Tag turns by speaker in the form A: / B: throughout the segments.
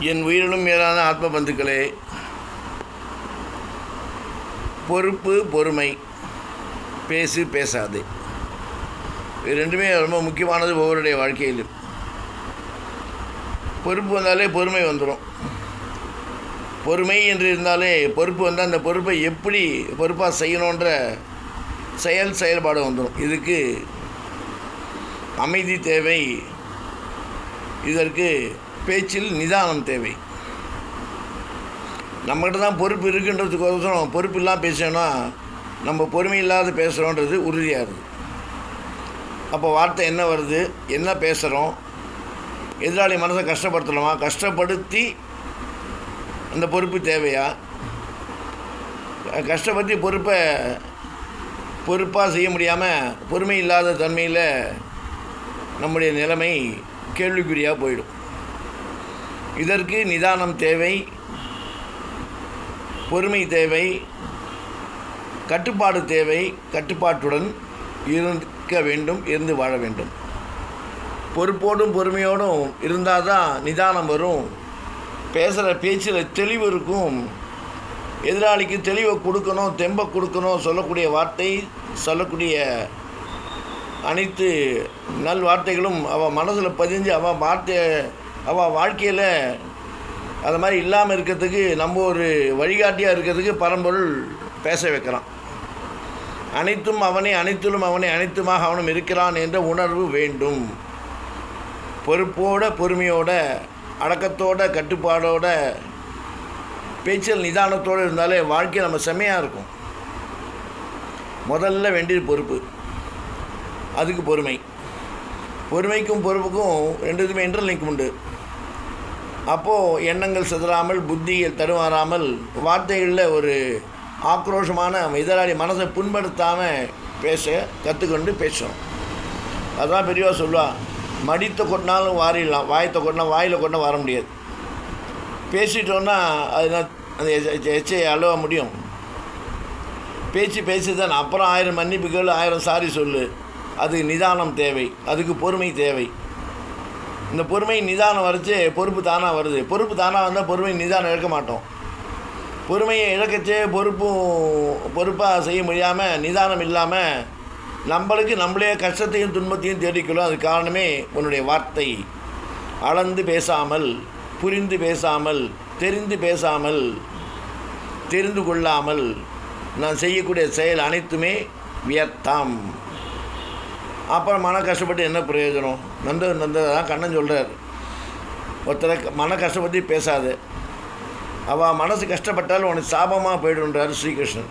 A: என் உயிரினும் மேலான ஆத்ம பந்துக்களே, பொறுப்பு பொறுமை, பேசு பேசாது, இது ரெண்டுமே ரொம்ப முக்கியமானது ஒவ்வொருடைய வாழ்க்கையிலும். பொறுப்பு வந்தாலே பொறுமை வந்துடும். பொறுமை என்று இருந்தாலே பொறுப்பு வந்தால் அந்த பொறுப்பை எப்படி பொறுப்பாக செய்யணுன்ற செயல்பாடு வந்துடும். இதுக்கு அமைதி தேவை, இதற்கு பேச்சில் நிதானம் தேவை. நம்மகிட்ட தான் பொறுப்பு இருக்குன்றதுக்கோசரம் பொறுப்பு இல்லாமல் பேசணும்னா நம்ம பொறுமை இல்லாத பேசுகிறோன்றது உறுதியாக இருக்குது. அப்போ வார்த்தை என்ன வருது, என்ன பேசுகிறோம், எதிராளி மனசை கஷ்டப்படுத்தலாமா, கஷ்டப்படுத்தி அந்த பொறுப்பு தேவையா, கஷ்டப்படுத்தி பொறுப்பாக செய்ய முடியாமல் பொறுமை இல்லாத தன்மையில் நம்முடைய நிலைமை கேள்விக்குறியாக போயிடும். இதற்கு நிதானம் தேவை, பொறுமை தேவை, கட்டுப்பாடு தேவை. கட்டுப்பாட்டுடன் இருக்க வேண்டும், இருந்து வாழ வேண்டும். பொறுப்போடும் பொறுமையோடும் இருந்தால் தான் நிதானம் வரும். பேசுகிற பேச்சில் தெளிவு இருக்கும். எதிராளிக்கு தெளிவை கொடுக்கணும், தெம்பை கொடுக்கணும். சொல்லக்கூடிய வார்த்தை, சொல்லக்கூடிய அனைத்து நல் வார்த்தைகளும் அவள் மனசில் பதிஞ்சு அவள் வாழ்க்கையில் அது மாதிரி இல்லாமல் இருக்கிறதுக்கு நம்ம ஒரு வழிகாட்டியாக இருக்கிறதுக்கு பரம்பொருள் பேச வைக்கிறான். அனைத்தும் அவனே, அனைத்திலும் அவனே, அனைத்துமாக அவனும் இருக்கிறான் என்ற உணர்வு வேண்டும். பொறுப்போட பொறுமையோட அடக்கத்தோட கட்டுப்பாடோட பேச்சில் நிதானத்தோடு இருந்தாலே வாழ்க்கை நம்ம செம்மையாக இருக்கும். முதல்ல வேண்டியது பொறுப்பு, அதுக்கு பொறுமை. பொறுமைக்கும் பொறுப்புக்கும் ரெண்டுத்துமே இன்டர்லிங்க் உண்டு. அப்போது எண்ணங்கள் சிதறாமல், புத்தியில் தடுமாறாமல், வார்த்தைகளில் ஒரு ஆக்ரோஷமான எதிராளி மனசை புண்படுத்தாமல் பேச கற்றுக்கொண்டு பேசணும். அதுதான் பெரியவா சொல்லுவா, மடித்த கொட்டினாலும் வாரிடலாம், வாயத்தை கொட்டினா வாயில் கொட்டினா வர முடியாது. பேசிட்டோன்னா அது அந்த எச்சை அழுவ முடியும். பேசி தான் அப்புறம் 1000 மன்னிப்புகள், 1000 சாரி சொல்லு. அதுக்கு நிதானம் தேவை, அதுக்கு பொறுமை தேவை. இந்த பொறுமை நிதானம் வரைச்சி பொறுப்பு தானாக வருது. பொறுப்பு தானாக வந்தால் பொறுமை நிதானம் இழக்க மாட்டோம். பொறுமையை இழக்கச்சே பொறுப்பாக செய்ய முடியாமல், நிதானம் இல்லாமல் நம்மளுக்கு நம்மளே கஷ்டத்தையும் துன்பத்தையும் தேடிக்கொள்ளும். அது காரணமே உன்னுடைய வார்த்தை. அளந்து பேசாமல், புரிந்து பேசாமல், தெரிந்து பேசாமல், தெரிந்து கொள்ளாமல் நான் செய்யக்கூடிய செயல் அனைத்துமே வியர்த்தம். அப்புறம் மன கஷ்டப்பட்டு என்ன பிரயோஜனம்? நந்ததான் கண்ணன் சொல்கிறார், ஒருத்தரை மன கஷ்டப்பட்டு பேசாது, அவள் மனசு கஷ்டப்பட்டாலும் உனக்கு சாபமாக போய்டுன்றார் ஸ்ரீகிருஷ்ணன்.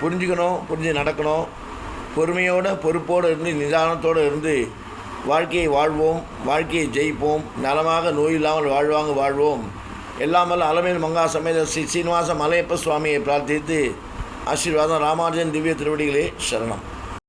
A: புரிஞ்சுக்கணும், புரிஞ்சு நடக்கணும். பொறுமையோடு பொறுப்போடு இருந்து நிதானத்தோடு இருந்து வாழ்க்கையை வாழ்வோம், வாழ்க்கையை ஜெயிப்போம். நலமாக நோய் இல்லாமல் வாழ்வோம். எல்லாமல் அலமேல் மங்கா சமேத ஸ்ரீ சீனிவாச மலையப்ப சுவாமியை பிரார்த்தித்து ஆசீர்வாதம். ராமானுஜன் திவ்ய திருவடிகளே சரணம்.